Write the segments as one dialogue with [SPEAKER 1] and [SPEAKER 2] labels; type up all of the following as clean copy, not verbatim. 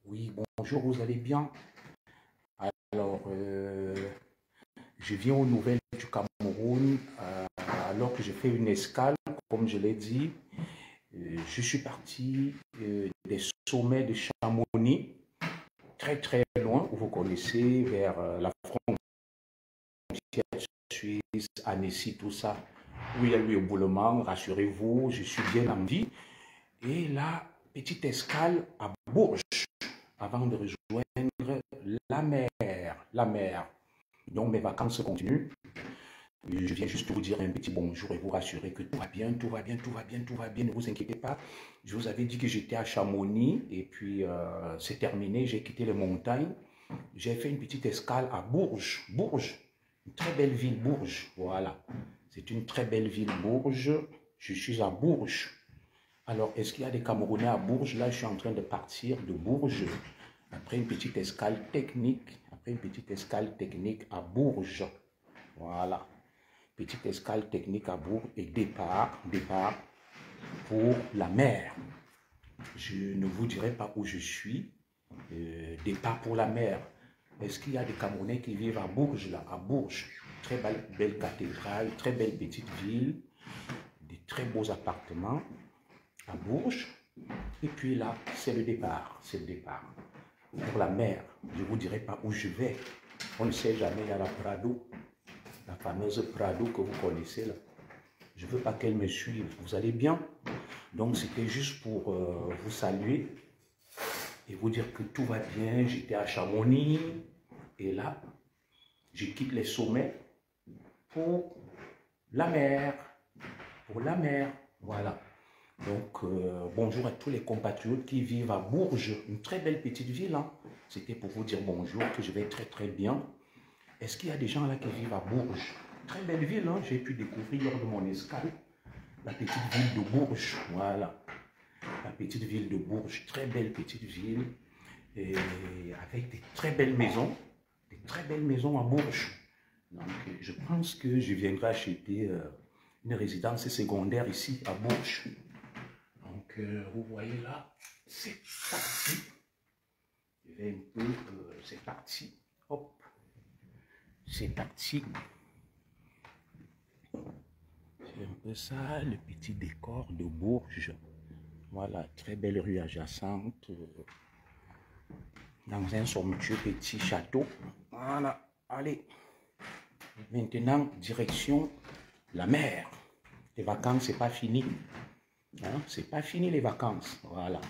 [SPEAKER 1] Oui, bonjour, vous allez bien? Alors, je viens aux nouvelles du Cameroun alors que j'ai fait une escale, comme je l'ai dit. Je suis parti des sommets de Chamonix, très très loin, où vous connaissez, vers la frontière suisse, Annecy, tout ça. Oui, il y a eu éboulement, rassurez-vous, je suis bien en vie. Et là, petite escale à Bourges, avant de rejoindre la mer. La mer. Donc mes vacances continuent. Je viens juste vous dire un petit bonjour et vous rassurer que tout va bien, tout va bien, tout va bien, tout va bien. Ne vous inquiétez pas. Je vous avais dit que j'étais à Chamonix et puis c'est terminé. J'ai quitté les montagnes. J'ai fait une petite escale à Bourges. Bourges, une très belle ville, Bourges. Voilà. C'est une très belle ville, Bourges. Je suis à Bourges. Alors, est-ce qu'il y a des Camerounais à Bourges? Là, je suis en train de partir de Bourges. Après une petite escale technique. Après une petite escale technique à Bourges. Voilà. Petite escale technique à Bourges et départ pour la mer. Je ne vous dirai pas où je suis. Départ pour la mer. Est-ce qu'il y a des Camerounais qui vivent à Bourges là? À Bourges. Très belle cathédrale, très belle petite ville. Des très beaux appartements à Bourges. Et puis là, c'est le départ. C'est le départ. Pour la mer, je ne vous dirai pas où je vais. On ne sait jamais, il y a la Prado. La fameuse Prado que vous connaissez là. Je ne veux pas qu'elle me suive. Vous allez bien? Donc c'était juste pour vous saluer et vous dire que tout va bien. J'étais à Chamonix et là, je quitte les sommets pour la mer. Pour la mer, voilà. Donc bonjour à tous les compatriotes qui vivent à Bourges, une très belle petite ville. Hein. C'était pour vous dire bonjour, que je vais très très bien. Est-ce qu'il y a des gens là qui vivent à Bourges? Très belle ville, hein? J'ai pu découvrir lors de mon escale la petite ville de Bourges. Voilà, la petite ville de Bourges, très belle petite ville, et avec des très belles maisons à Bourges. Donc, je pense que je viendrai acheter une résidence secondaire ici à Bourges. Donc, vous voyez là, c'est parti. Je vais un peu, c'est parti. Hop. C'est parti. C'est un peu ça, le petit décor de Bourges. Voilà, très belle rue adjacente. Dans un somptueux petit château. Voilà, allez. Maintenant, direction la mer. Les vacances, c'est pas fini. Hein? C'est pas fini les vacances. Voilà.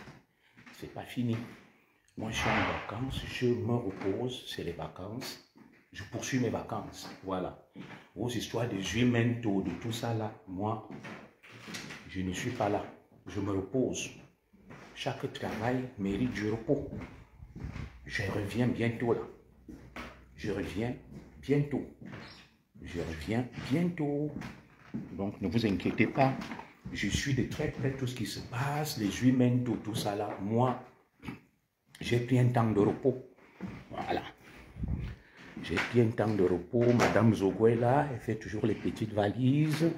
[SPEAKER 1] C'est pas fini. Moi, je suis en vacances, je me repose, c'est les vacances. Je poursuis mes vacances. Voilà. Vos histoires de juimento, de tout ça là, moi, je ne suis pas là. Je me repose. Chaque travail mérite du repos. Je reviens bientôt là. Je reviens bientôt. Je reviens bientôt. Donc ne vous inquiétez pas. Je suis de très près tout ce qui se passe, les juimento, tout ça là. Moi, j'ai pris un temps de repos. Voilà. J'ai pris un temps de repos. Madame Zogoué là, elle fait toujours les petites valises.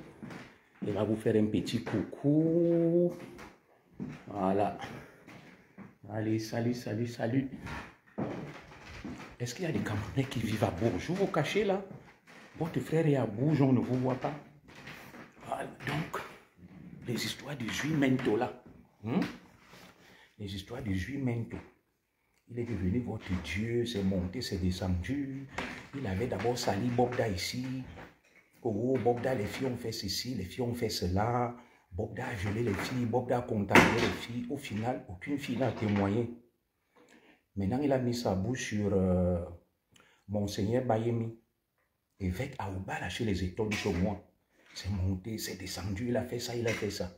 [SPEAKER 1] Elle va vous faire un petit coucou. Voilà. Allez, salut, salut, salut. Est-ce qu'il y a des Camerounais qui vivent à Bourges? Vous vous cachez là? Votre frère est à Bourges, on ne vous voit pas. Voilà. Donc, les histoires de Juimento là. Les histoires de Juimento. Il est devenu votre Dieu, c'est monté, c'est descendu. Il avait d'abord sali Bogda ici. Oh, Bogda, les filles ont fait ceci, les filles ont fait cela. Bogda a violé les filles, Bogda a contaminé les filles. Au final, aucune fille n'a témoigné. Maintenant, il a mis sa bouche sur Monseigneur Bayemi, évêque à Oubala chez les étoiles de moi. C'est monté, c'est descendu, il a fait ça, il a fait ça.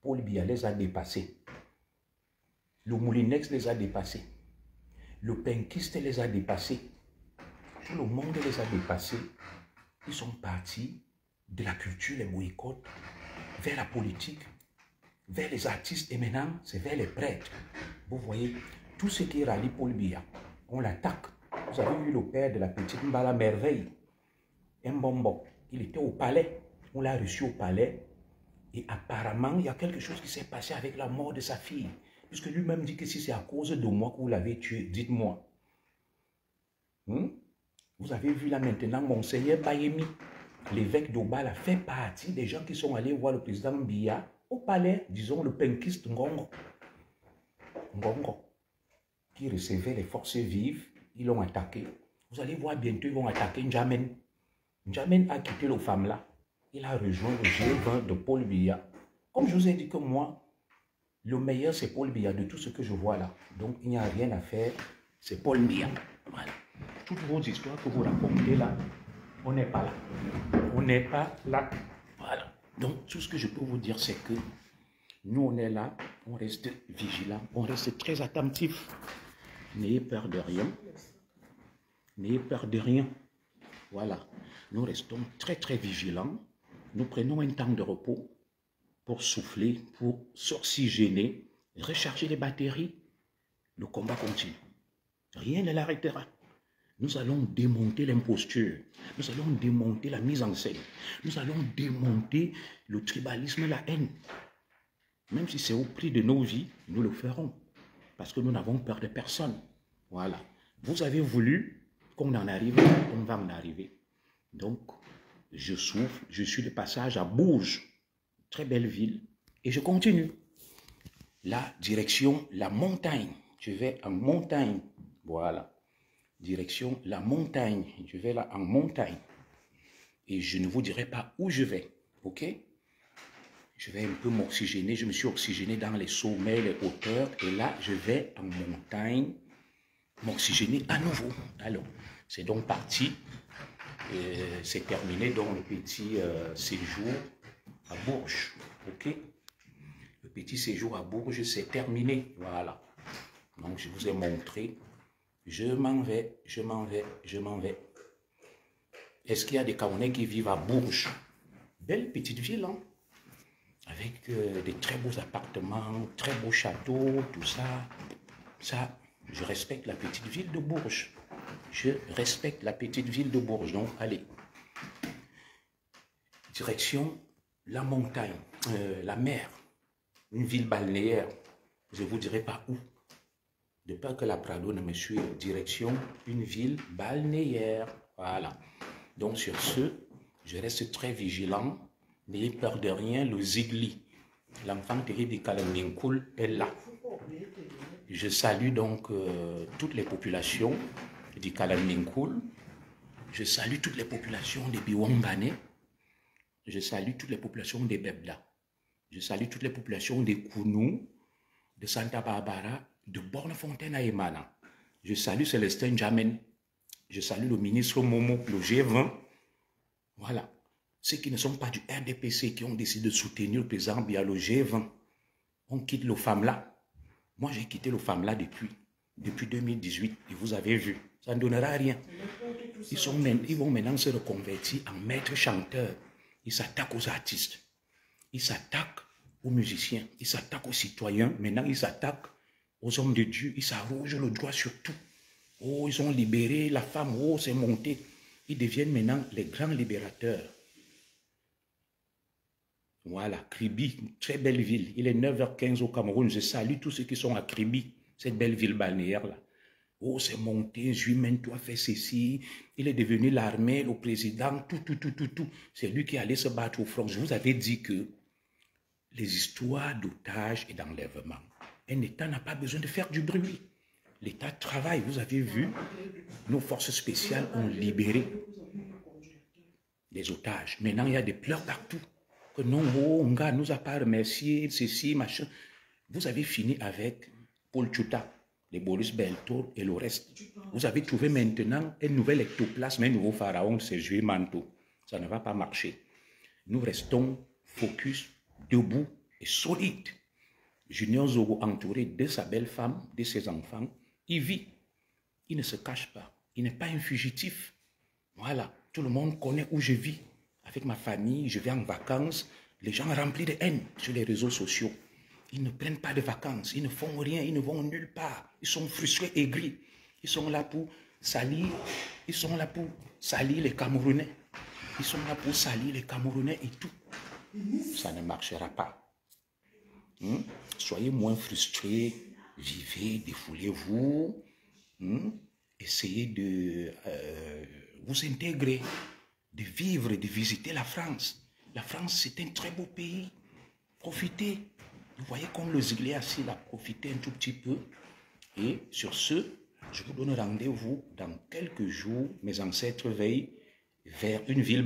[SPEAKER 1] Paul Biya les a dépassés. Le Moulinex les a dépassés. Le Penkiste les a dépassés. Tout le monde les a dépassés. Ils sont partis de la culture, les boycotts, vers la politique, vers les artistes et maintenant, c'est vers les prêtres. Vous voyez, tout ce qui rallie Paul Biya, on l'attaque. Vous avez vu le père de la petite Mbala Merveille, Mbombo, il était au palais. On l'a reçu au palais et apparemment, il y a quelque chose qui s'est passé avec la mort de sa fille. Puisque lui-même dit que si c'est à cause de moi que vous l'avez tué, dites-moi. Vous avez vu là maintenant, Monseigneur Bayemi, l'évêque d'Obala, fait partie des gens qui sont allés voir le président Biya au palais, disons le penkiste Ngongo, qui recevait les forces vives. Ils l'ont attaqué. Vous allez voir bientôt, ils vont attaquer N'Djamène. N'Djamène a quitté le femme-là. Il a rejoint le G20 de Paul Biya. Comme je vous ai dit que moi, le meilleur c'est Paul Biya de tout ce que je vois là. Donc il n'y a rien à faire, c'est Paul Biya. Voilà. Toutes vos histoires que vous racontez là, on n'est pas là. On n'est pas là. Voilà. Donc tout ce que je peux vous dire c'est que nous on est là, on reste vigilant, on reste très attentif. N'ayez peur de rien. N'ayez peur de rien. Voilà. Nous restons très très vigilants. Nous prenons un temps de repos pour souffler, pour s'oxygéner, recharger les batteries. Le combat continue. Rien ne l'arrêtera. Nous allons démonter l'imposture. Nous allons démonter la mise en scène. Nous allons démonter le tribalisme, la haine. Même si c'est au prix de nos vies, nous le ferons. Parce que nous n'avons peur de personne. Voilà. Vous avez voulu qu'on en arrive, on va en arriver. Donc, je souffle, je suis de passage à Bourges. Très belle ville. Et je continue. La direction, la montagne. Je vais en montagne. Voilà. Direction la montagne. Je vais là en montagne. Et je ne vous dirai pas où je vais. Ok? Je vais un peu m'oxygéner. Je me suis oxygéné dans les sommets, les hauteurs. Et là, je vais en montagne m'oxygéner à nouveau. Alors, c'est donc parti. C'est terminé donc le petit séjour à Bourges. Ok? Le petit séjour à Bourges, c'est terminé. Voilà. Donc, je vous ai montré. Je m'en vais, je m'en vais, je m'en vais. Est-ce qu'il y a des Camerounais qui vivent à Bourges? Belle petite ville, hein? Avec des très beaux appartements, très beaux châteaux, tout ça. Ça, je respecte la petite ville de Bourges. Je respecte la petite ville de Bourges. Donc, allez. Direction la montagne, la mer, une ville balnéaire. Je ne vous dirai pas où. De peur que la Prado ne me suive. Direction une ville balnéaire. Voilà. Donc, sur ce, je reste très vigilant. N'ayez peur de rien. Le Zigli, l'enfant terrible de Kalaminkoul, est là. Je salue donc toutes les populations du Kalaminkoul. Je salue toutes les populations des Biwambane. Je salue toutes les populations des Bebda. Je salue toutes les populations des Kounou, de Santa Barbara, de Bornefontaine à Emana. Je salue Célestin N'Djamène. Je salue le ministre Momo, le G20. Voilà. Ceux qui ne sont pas du RDPC, qui ont décidé de soutenir le président Biya, le G20. On quitte le FAMLA. Moi, j'ai quitté le FAMLA depuis 2018. Et vous avez vu, ça ne donnera rien. Ils vont maintenant se reconvertir en maîtres chanteurs. Ils s'attaquent aux artistes. Ils s'attaquent aux musiciens. Ils s'attaquent aux citoyens. Maintenant, ils s'attaquent aux hommes de Dieu. Ils s'arrogent le droit sur tout. Oh, ils ont libéré la femme. Oh, c'est monté. Ils deviennent maintenant les grands libérateurs. Voilà, Kribi, très belle ville. Il est 9h15 au Cameroun. Je salue tous ceux qui sont à Kribi, cette belle ville balnéaire-là. Oh, c'est monté, Juimène-toi, fait ceci. Il est devenu l'armée, le président, tout. C'est lui qui allait se battre au front. Je vous avais dit que les histoires d'otages et d'enlèvement, un État n'a pas besoin de faire du bruit. L'État travaille. Vous avez vu, nos forces spéciales ont libéré les otages. Maintenant, il y a des pleurs partout. Que non, oh, on ne nous a pas remercié, ceci, machin. Vous avez fini avec Paul Tchouta, les Boris Beltour et le reste. Vous avez trouvé maintenant un nouvel ectoplasme, un nouveau pharaon, c'est Jules Manto. Ça ne va pas marcher. Nous restons focus, debout et solides. Junior Zogo, entouré de sa belle femme, de ses enfants, il vit. Il ne se cache pas. Il n'est pas un fugitif. Voilà. Tout le monde connaît où je vis. Avec ma famille, je vais en vacances. Les gens remplis de haine sur les réseaux sociaux. Ils ne prennent pas de vacances. Ils ne font rien. Ils ne vont nulle part. Ils sont frustrés, aigris. Ils sont là pour salir. Ils sont là pour salir les Camerounais. Ils sont là pour salir les Camerounais et tout. Ça ne marchera pas. Soyez moins frustrés, vivez, défoulez-vous, essayez de vous intégrer, de vivre, de visiter la France. La France, c'est un très beau pays. Profitez. Vous voyez comme le Zigléacile a profité un tout petit peu. Et sur ce, je vous donne rendez-vous dans quelques jours. Mes ancêtres veillent vers une ville